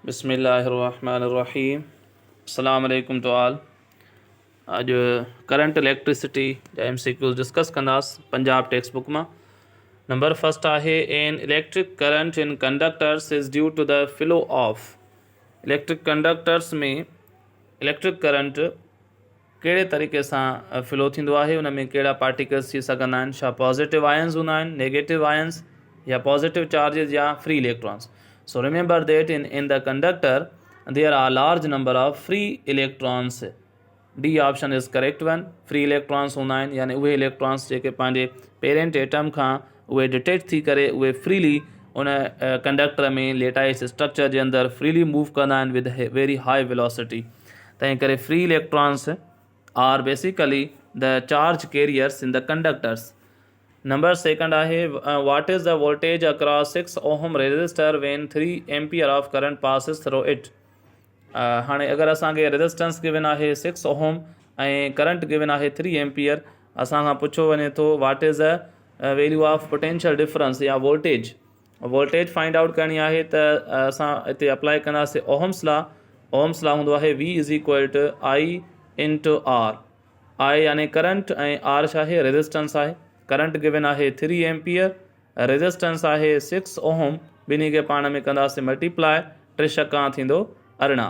बिस्मिल्लाहिर्रहमानिर्रहीम। अस्सलाम वालेकुम टू ऑल। अॼु करंट इलेक्ट्रिसिटी जा MCQs डिस्कस कंदासीं पंजाब टेक्स्ट बुक मां। नंबर फर्स्ट आहे an electric current in conductors is due to the flow of. Electric conductors में इलेक्ट्रिक करंट कहिड़े तरीक़े सां फ्लो थींदो आहे, उन में कहिड़ा पार्टिकल्स थी सघंदा आहिनि, छा पॉज़िटिव आयन्स हूंदा आहिनि, नेगेटिव आयन्स या पॉज़िटिव चार्जिस या free electrons. So remember that in the conductor there are large number of free electrons. D option is correct one. Free electrons हूंदा आहिनि, यानी उहे इलेक्ट्रॉन्स जेके पंहिंजे पेरेंट एटम खां उहे डिटेक्ट थी करे उहे फ्रीली उन कंडक्टर में लेटाइस स्ट्रक्चर जे अंदरि फ्रीली मूव कंदा आहिनि विद वेरी हाई वेलोसिटी। तंहिं करे free electrons are basically the charge carriers in the conductors. Number second आहे what is the voltage across 6 ohm resistor when 3 ampere of current passes through it. हाणे अगरि असांखे resistance given आहे 6 ohm ऐं current given आहे 3 ampere, असांखां पुछो वञे थो what is the value of potential difference या वोल्टेज फाइंड आउट करणी आहे त असां हिते अप्लाई कंदासीं ओहम्स लॉ। ओहम्स लॉ हूंदो आहे V = I × R। I यानी करंट ऐं R छा आहे, रेजिस्टेंस आहे। करंट गिवन आहे 3 एम्पियर, रेजिस्टेंस आहे 6 ओहम, ॿिन्ही खे पाण में कंदासीं मल्टीप्लाई, 3 छका थींदो 18।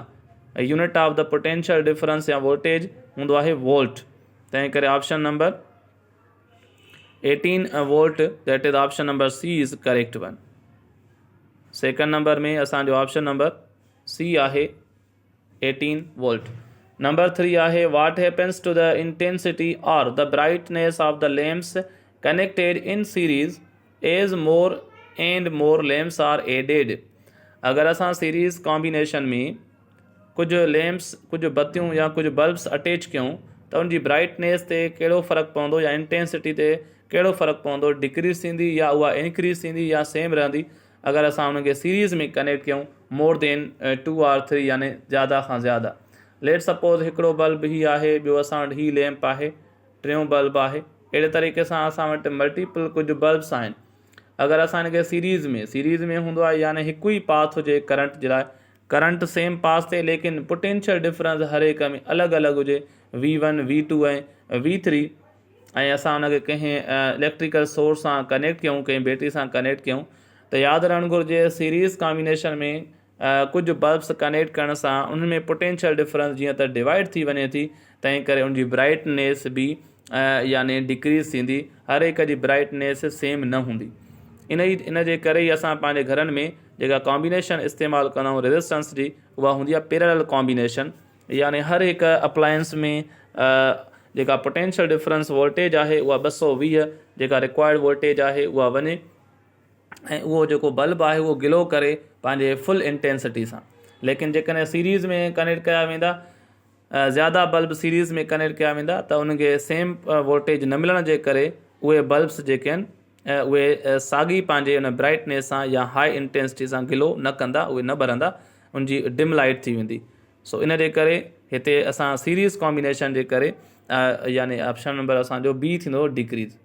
Unit of the potential difference या वोल्टेज हूंदो आहे वोल्ट। तंहिं करे option number 18 volt, that is option number C is correct one. Second number में असांजो ऑप्शन नंबर C आहे 18 वोल्ट। नंबर 3 आहे what happens to the intensity or the brightness of the lamps connected in series as more and more lamps are added। अगर असां series combination में कुछ lamps, कुछ बत्तियूं या कुछ बल्ब्स अटैच कयूं त उनजी ब्राइटनेस ते कहिड़ो फ़र्क़ु पवंदो या इंटेंसिटी ते कहिड़ो फ़र्क़ु पवंदो, डिक्रीज़ थींदी या उहा इंक्रीज़ थींदी या सेम रहंदी अगर असां उनखे सीरीज़ में कनेक्ट कयूं मोर देन 2 और 3 यानी ज़्यादा खां ज़्यादा। लेट सपोज़ हिकिड़ो बल्ब ही आहे, ॿियो असां वटि ही लैम्प आहे, टियों बल्ब आहे। अहिड़े तरीक़े सां असां वटि मल्टीपल कुझु बल्ब्स आहिनि। अगरि असां हिनखे सीरीज़ में हूंदो आहे यानी हिकु ई पाथ हुजे करंट जे लाइ, करंट सेम पाथ थिए लेकिन पोटेंशियल डिफरेंस हर हिक में अलॻि अलॻि हुजे, V1 V2 ऐं V3, ऐं असां हुनखे कंहिं इलेक्ट्रिकल सोर्स सां कनेक्ट कयूं, कंहिं बैटरी सां कनेक्ट कयूं, त यादि रहणु घुरिजे सीरीज़ कॉम्बिनेशन में कुझु बल्ब्स कनेक्ट करण सां उन्हनि में पोटेंशियल डिफरेंस जीअं त डिवाइड थी वञे थी, तंहिं करे उनजी ब्राइटनेस बि यानी डिक्रीज़ थींदी, हर हिक जी ब्राइटनेस सेम न हूंदी। इन जे करे ई असां पंहिंजे घरनि में जेका कॉम्बिनेशन इस्तेमालु कंदा आहियूं रेजिस्टेंस जी, उहा हूंदी आहे पैरेलल कॉम्बिनेशन, यानी हर हिकु अप्लायंस में जेका पोटेंशियल डिफरेंस वोल्टेज आहे उहा 220, जेका रिक्वायर्ड वोल्टेज आहे उहा वञे ऐं उहो जेको बल्ब आहे उहो गिलो करे पंहिंजे फुल इंटेंसिटी सां। लेकिन जेकॾहिं सीरीज़ में कनेक्ट कया वेंदा, ज़्यादा बल्ब सीरीज़ में कनेक्ट कया वेंदा त उनखे सेम वोल्टेज न मिलण जे करे उहे बल्ब्स जेके आहिनि उहे साॻी पंहिंजे उन ब्राइटनेस सां या हाई इंटेंसिटी सां गिलो न कंदा, उहे न ॿरंदा, उनजी डिम लाइट थी वेंदी। सो इन जे करे हिते असां सीरीज़ कॉम्बिनेशन जे करे यानी ऑप्शन नंबर असांजो B थींदो डिक्रीज़।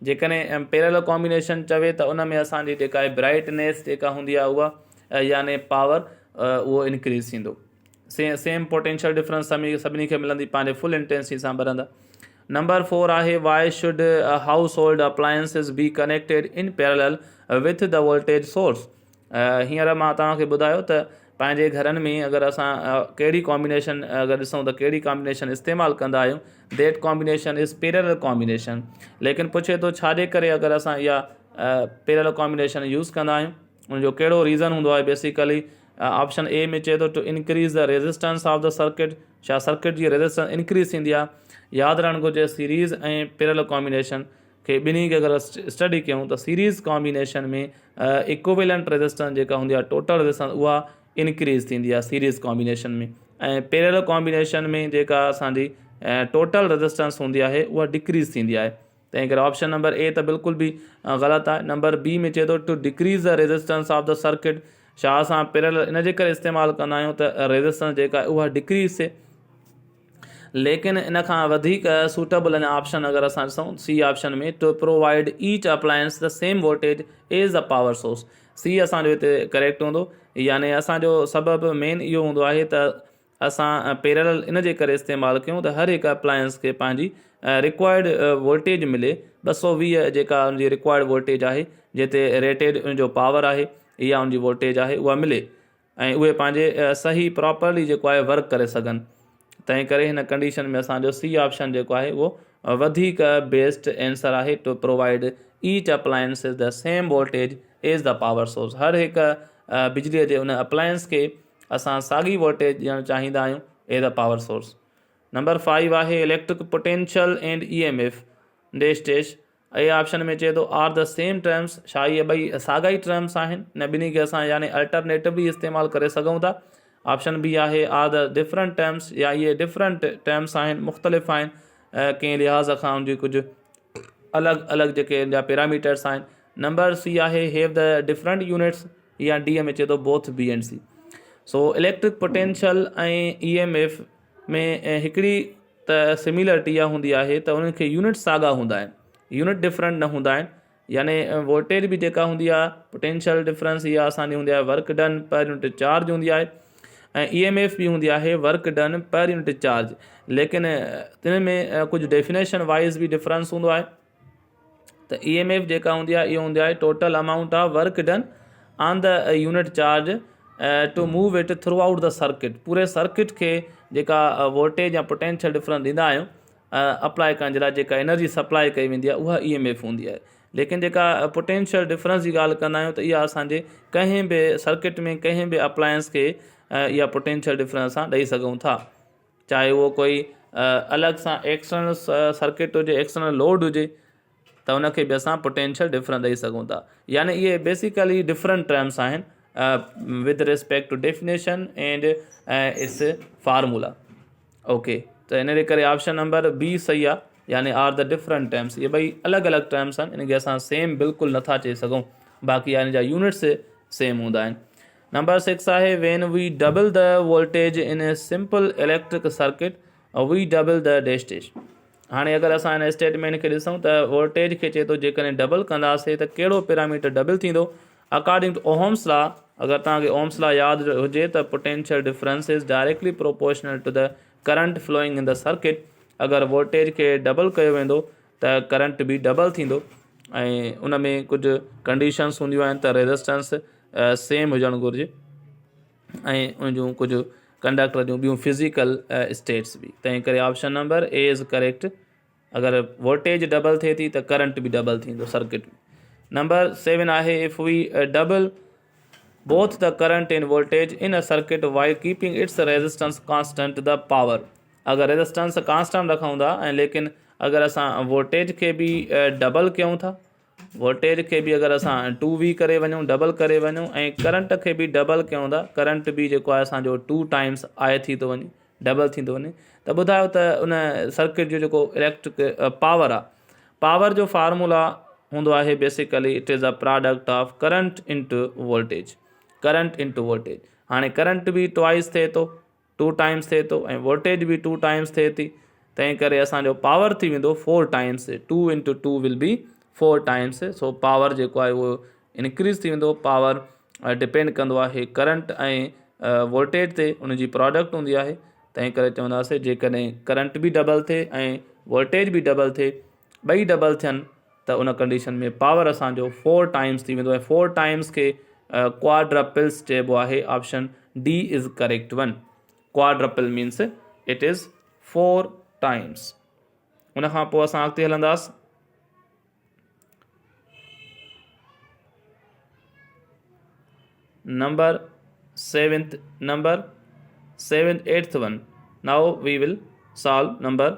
जेकॾहिं पैरेलल कॉम्बिनेशन चवे त उन में असांजी जेका आहे ब्राइटनेस जेका हूंदी आहे उहा यानी पावर उहो इंक्रीज़ थींदो, सेम पोटेंशियल डिफरेंस सभिनी खे मिलंदी, पंहिंजे फुल इंटेंसिटी सां ॿरंदा। नंबर 4 आहे why should house hold appliances be connected in parallel with the voltage source. हींअर मां तव्हांखे ॿुधायो त पंहिंजे घरनि में अगरि असां कहिड़ी कॉम्बिनेशन अगरि ॾिसूं त कहिड़ी कॉम्बिनेशन इस्तेमालु कंदा आहियूं, that combination is parallel combination. लेकिन पुछे थो छाजे करे अगरि असां इहा पैरेलल कॉम्बिनेशन यूज़ कंदा आहियूं, उनजो कहिड़ो रीज़न हूंदो आहे। बेसिकली ऑप्शन ए में चए थो to increase the resistance of the circuit, छा सर्किट जी रेजिस्टेंस इंक्रीज़ थींदी आहे। यादि रहणु घुरिजे सीरीज़ ऐं पैरेलल कॉम्बिनेशन खे ॿिन्ही खे अगरि स्टडी कयूं त सीरीज़ कॉम्बिनेशन में इक्विवेलेंट रेजिस्टेंस जेका हूंदी आहे, टोटल रेजिस्टेंस, उहा इंक्रीज़ थींदी आहे सीरीज़ कॉम्बिनेशन में, ऐं पैरेलल कॉम्बिनेशन में जेका असांजी टोटल रेजिस्टेंस हूंदी आहे उहा डिक्रीज़ थींदी आहे। तंहिं करे ऑप्शन नंबर ए त बिल्कुलु बि ग़लति आहे। नंबर B में चए थो to decrease the resistance of the circuit, छा असां पैरेलल इन जे करे इस्तेमालु कंदा आहियूं त रेजिस्टेंस जेका आहे उहा डिक्रीज़ थिए। लेकिन इन खां वधीक सूटेबल अञा ऑप्शन अगरि असां ॾिसूं सी ऑप्शन में, to provide each appliance the same voltage as the power source. C असांजो हिते करेक्ट हूंदो, यानी असांजो सबबु मेन इहो हूंदो आहे त असां पैरेलल इन जे करे इस्तेमालु कयूं त हर हिकु अप्लायंस खे पंहिंजी रिक्वायर्ड वोल्टेज मिले, 220 जेका उनजी रिक्वायर्ड वोल्टेज आहे, जिते रेटेड उनजो पावर आहे या उनजी वोल्टेज आहे उहा मिले, ऐं उहे पंहिंजे सही प्रॉपरली जेको आहे वर्क करे सघनि। तंहिं करे हिन कंडीशन में असांजो सी ऑप्शन जेको आहे उहो वधीक बेस्ट आंसर आहे, to provide each appliance is the same voltage as the power source. हर हिकु बिजलीअ जे उन अप्लायंस खे असां साॻी वोल्टेज ॾियणु चाहींदा आहियूं as the power source. Number 5 आहे electric potential and EMF dash dash. A option में चए थो आर द सेम टर्म्स। छा इहे ॿई साॻा ई टर्म्स आहिनि? न ॿिन्ही खे असां यानी अल्टरनेटिवली इस्तेमालु करे सघूं था। ऑप्शन बी आहे आर द डिफरेंट टर्म्स, या इहे डिफरेंट टर्म्स आहिनि, मुख़्तलिफ़ आहिनि कंहिं लिहाज़ खां, उनजी कुझु अलॻि अलॻि जेके जा पैरामीटर्स आहिनि। नंबर सी आहे हैव द डिफरेंट यूनिट्स, या डी में चए थो both B and C. So electric potential ऐं EMF में हिकिड़ी त सिमिलरिटी इहा हूंदी आहे त उन्हनि खे यूनिट साॻा हूंदा आहिनि, यूनिट डिफरेंट न हूंदा आहिनि। यानी वोल्टेज बि जेका हूंदी आहे, पोटेंशियल डिफरेंस इहा असांजी हूंदी आहे work done per unit charge हूंदी आहे, ऐं EMF बि हूंदी आहे work done per unit charge. लेकिन तिन में कुझु डेफिनेशन वाइज़ बि डिफरेंस हूंदो आहे। त EMF जेका हूंदी आहे इहो हूंदी आहे total amount of work done on the unit charge to move it throughout the circuit. पूरे सर्किट खे जेका वोल्टेज या पोटेंशियल डिफरेंस ॾींदा आहियूं अप्लाई करण जे लाइ, जेका एनर्जी सप्लाई कई वेंदी आहे उहा EMF हूंदी आहे। लेकिन जेका पोटेंशियल डिफरेंस जी ॻाल्हि कंदा आहियूं त इहा असांजे कंहिं बि सर्किट में कंहिं बि अप्लायंस खे इहा पोटेंशियल डिफरेंस असां ॾेई सघूं था, चाहे उहो कोई अलॻि सां एक्सटर्नल सर्किट हुजे, एक्सटर्नल लोड हुजे, त उनखे बि असां पोटेंशियल डिफरेंस ॾेई सघूं था। यानी इहे बेसिकली डिफरेंट टर्म्स आहिनि with respect to definition and its formula. Okay, त इन जे करे ऑप्शन नंबर बी सही आहे, यानी आर द डिफरेंट टर्म्स। इहे ॿई अलॻि अलॻि टर्म्स आहिनि, इनखे असां सेम बिल्कुलु नथा चई सघूं, बाक़ी इन जा यूनिट्स सेम हूंदा आहिनि। नंबर 6 आहे when we double the voltage in a simple electric circuit we double the dash dash. हाणे अगरि असां हिन स्टेटमेंट खे ॾिसूं त वोल्टेज खे चए थो जेकॾहिं डबल कंदासीं त कहिड़ो पैरामीटर डबल थींदो। अकॉर्डिंग टू ओहम्स लॉ, अगरि तव्हांखे ओहम्स लॉ यादि हुजे त potential difference is directly proportional to the current flowing in the circuit. अगरि वोल्टेज खे डबल कयो वेंदो त करंट बि डबल थींदो, ऐं उन में कुझु कंडीशन्स हूंदियूं आहिनि त रेजिस्टेंस सेम हुजणु घुरिजे, ऐं उन जूं कुझु कंडक्टर जूं ॿियूं फिज़िकल स्टेट्स बि। तंहिं करे option number A is correct. अगरि वोल्टेज डबल थिए थी त करंट बि डबल थींदो सर्किट में। नंबर 7 आहे if we double both the current and voltage in a circuit while keeping its resistance constant the power। अगरि रेजिस्टेंस कांस्टेंट रखूं था ऐं लेकिन अगरि असां वोल्टेज खे बि डबल कयूं था, वोल्टेज खे बि अगरि असां 2V करे वञूं, डबल करे वञूं, ऐं करंट खे बि डबल कयूं था, करंट बि जेको आहे असांजो 2 टाइम्स आहे थी थो वञे, डबल थी थो वञे, त ॿुधायो त उन सर्किट जो जेको इलेक्ट्रिक पावर आहे, पावर जो फार्मूला हूंदो आहे basically it is a product of current into voltage. Current into voltage, हाणे करंट बि ट्वाइस थिए थो, 2 टाइम्स थिए थो, ऐं वोल्टेज बि 2 टाइम्स थिए थी, तंहिं करे असांजो पावर थी वेंदो 4 times. 2 into 2 will be 4 times. So power जेको आहे उहो इंक्रीज़ थी वेंदो। पावर डिपेंड कंदो आहे करंट ऐं वोल्टेज ते, उनजी प्रोडक्ट हूंदी आहे। तंहिं करे चवंदासीं जेकॾहिं करंट बि डबल थिए ऐं वोल्टेज बि डबल थिए, ॿई डबल थियनि, त उन कंडीशन में पावर असांजो 4 टाइम्स थी वेंदो, ऐं 4 टाइम्स खे क्वाड्रपल्स चइबो आहे। Option D is correct one. Quadruple means it is 4 times. उन खां पोइ असां अॻिते हलंदासीं। Number 8th one. Now we will solve number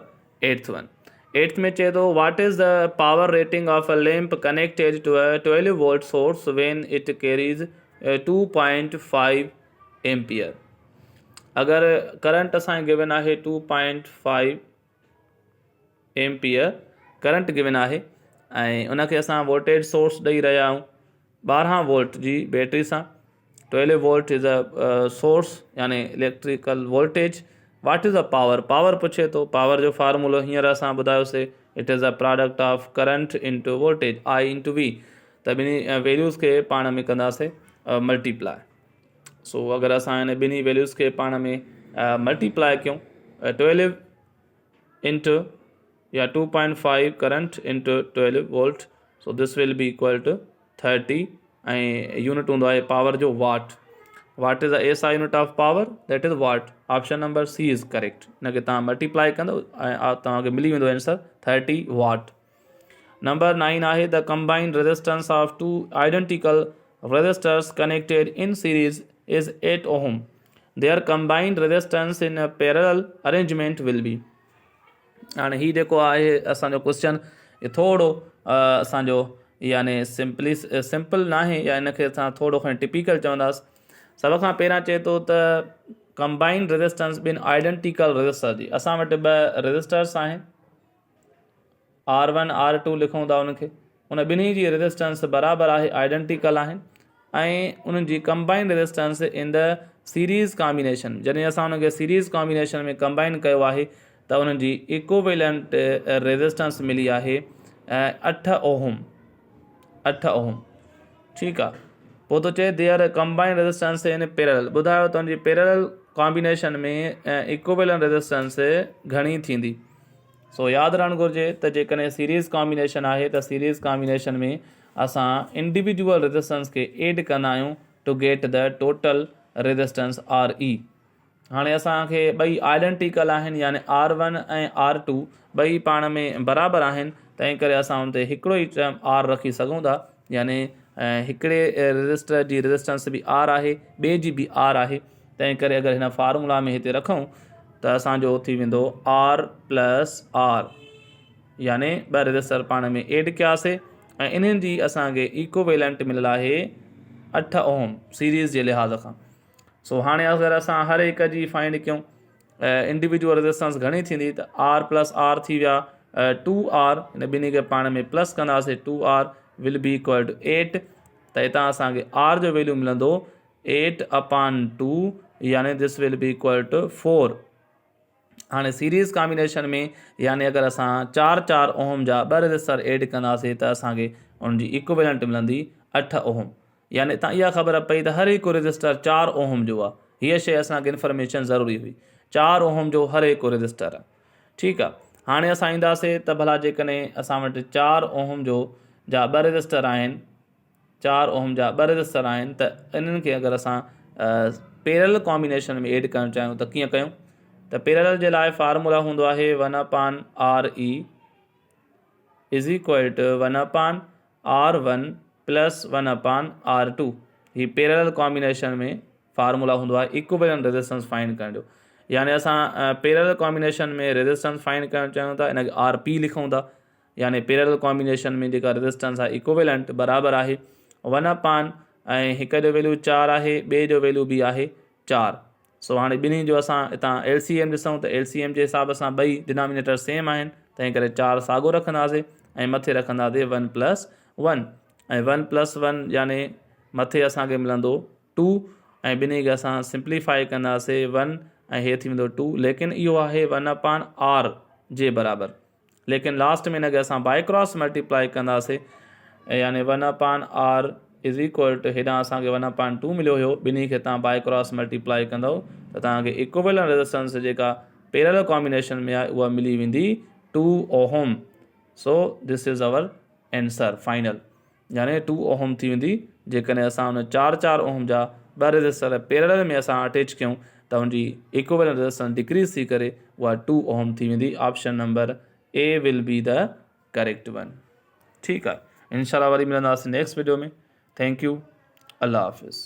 8th one. 8th में चए थो what is the power rating of a lamp connected to a 12 volt source when it carries 2.5 ampere. अगरि करंट असांखे गिवन आहे 2.5 एम्पियर करंट गिवन आहे, ऐं उनखे असां वोल्टेज सोर्स ॾेई रहिया आहियूं 12 वोल्ट जी बैटरी सां। 12 वोल्ट इज़ अ सोर्स, यानी electrical voltage, watt is a power, power पुछे थो, पावर जो फार्मूलो हींअर असां ॿुधायोसीं, it is a product of current into voltage I into V, त ॿिनी वैल्यूज़ खे पाण में कंदासीं मल्टीप्लाई। सो अगरि असां हिन ॿिनी वैल्यूज़ खे पाण में मल्टीप्लाई कयूं 12 इंटू या 2.5 current into 12 volt, so this will be equal to 30 ऐं यूनिट हूंदो आहे पावर जो watt. Watt is the SI unit of power, that is watt. Option number C is correct. हिनखे तव्हां मल्टीप्लाई कंदो ऐं तव्हांखे मिली वेंदो आंसर 30 वाट। नंबर 9 आहे the combined resistance of two identical resistors connected in series is 8 ohm. Their combined resistance in a parallel arrangement will be. हाणे हीउ जेको आहे असांजो क्वेश्चन ये थोरो असांजो यानी सिंपल न आहे, या हिनखे असां थोरो खणी टिपिकल चवंदासीं। सभ खां पहिरियां चए थो त कंबाइंड रेजिस्टेंस ॿिनि आइडेंटिकल रेजिस्टर जी, असां वटि ॿ रेजिस्टर्स आहिनि, R1 R2 लिखूं था उनखे, उन ॿिन्ही जी रेजिस्टेंस बराबरि आहे, आइडेंटिकल आहिनि, ऐं उन्हनि जी combined resistance in the series combination, जॾहिं असां उनखे सीरीज़ कॉम्बिनेशन में कंबाइन कयो आहे त उन्हनि जी इक्विवेलेंट रेजिस्टेंस मिली आहे 8 ओहम। 8 ओहम, ठीकु आहे। पोइ थो चए their combined resistance in parallel, ॿुधायो तुंहिंजी पैरेलल कॉम्बिनेशन में इक्विवेलेंट रेजिस्टेंस घणी थींदी। सो यादि रहणु घुरिजे त जेकॾहिं सीरीज़ कॉम्बिनेशन आहे त सीरीज़ कॉम्बिनेशन में असां इंडिविजुअल रेजिस्टेंस खे एड कंदा आहियूं to get the total resistance RE। हाणे असांखे ॿई आइडेंटिकल आहिनि, यानी R1 ऐं R2 ॿई पाण में बराबरि आहिनि, तंहिं करे असां हुन ते हिकिड़ो ई टर्म R रखी सघूं था, यानी हिकिड़े रेजिस्टर जी रेजिस्टेंस बि R आहे, ॿिए जी बि R आहे, तंहिं करे अगरि हिन फार्मूला में हिते रखूं त असांजो थी वेंदो R + R, यानी ॿ रेजिस्टर पाण में एड कयासीं ऐं इन्हनि जी असांखे इक्विवेलेंट मिलियल आहे 8 ओहम सीरीज़ जे लिहाज़ खां। सो हाणे अगरि असां हर हिक जी फाइंड कयूं इंडिविजुअल रेजिस्टेंस घणी थींदी, त R + R थी विया 2R, हिन ॿिन्ही खे पाण में प्लस कंदासीं, 2R will be equal two 8, त हितां असांखे R जो वैल्यू मिलंदो 8/2, यानी this will be equal to 4। हाणे सीरीज़ कॉम्बिनेशन में यानी अगरि असां 4 ओहम जा ॿ रेजिस्टर एड कंदासीं त असांखे उनजी इक्विवेलेंट मिलंदी 8 ओहम, यानी तव्हां इहा ख़बर पई त हर हिकु रेजिस्टर 4 ओहम जो आहे। हीअ शइ असांखे इन्फॉर्मेशन ज़रूरी हुई, 4 ओहम जो हर हिकु रेजिस्टर आहे, ठीकु आहे। हाणे असां ईंदासीं त भला जेकॾहिं असां वटि 4 ओहम जा ॿ रेजिस्टर आहिनि, 4 ओहम जा ॿ रेजिस्टर आहिनि, त इन्हनि खे अगरि असां पैरेलल कॉम्बिनेशन में एड करणु चाहियूं त कीअं कयूं, त पैरेलल जे लाइ फार्मूला हूंदो आहे 1/RE is equal two 1/R1 + 1/R2। ही पैरेलल कॉम्बिनेशन में फार्मूला हूंदो आहे इक्विवेलेंट रेजिस्टेंस फाइंड करण जो, यानी असां पैरेलल कॉम्बिनेशन में रेजिस्टेंस फाइंड करणु चाहियूं था, हिनखे RP लिखूं था, यानी पैरेलल कॉम्बिनेशन में जेका रेजिस्टेंस आहे इक्विवेलेंट बराबरि आहे 1/, ऐं हिक जो वैल्यू 4 आहे, ॿिए जो वैल्यू बि आहे 4। सो हाणे ॿिन्ही जो असां हितां LCM ॾिसूं त LCM जे हिसाब सां ॿई डिनोमिनेटर सेम आहिनि, तंहिं करे 4 साॻियो रखंदासीं ऐं मथे रखंदासीं 1 + 1, ऐं 1 + 1 यानी मथे असांखे मिलंदो 2, ऐं ॿिन्ही खे असां सिंप्लीफाई कंदासीं 1 ऐं हे थी वेंदो 2, लेकिन इहो आहे 1/R जे बराबरि, लेकिन लास्ट में हिनखे असां बाय क्रॉस मल्टीप्लाई कंदासीं, यानी 1/R इज़ इक्वल टू हेॾां असांखे 1/2 मिलियो हुयो, ॿिन्ही खे तव्हां बाय क्रॉस मल्टीप्लाई कंदव त तव्हांखे इक्विवेलेंट रेजिस्टेंस जेका पैरेलल कॉम्बिनेशन में आहे उहा मिली वेंदी 2 ohm. So this is our answer final, यानी 2 ओहम थी वेंदी जेकॾहिं असां हुन 4 ओहम जा ॿ रेजिस्टर पैरेलल में असां अटैच कयूं त हुनजी इक्विवेलेंट रेजिस्टेंस डिक्रीज़ थी करे उहा 2 ओहम थी वेंदी। Option number A will be the correct one, ठीकु आहे। इंशाल्लाह वरी मिलंदासीं नेक्स्ट वीडियो में। थैंक यू, अल्लाह हाफ़िज़।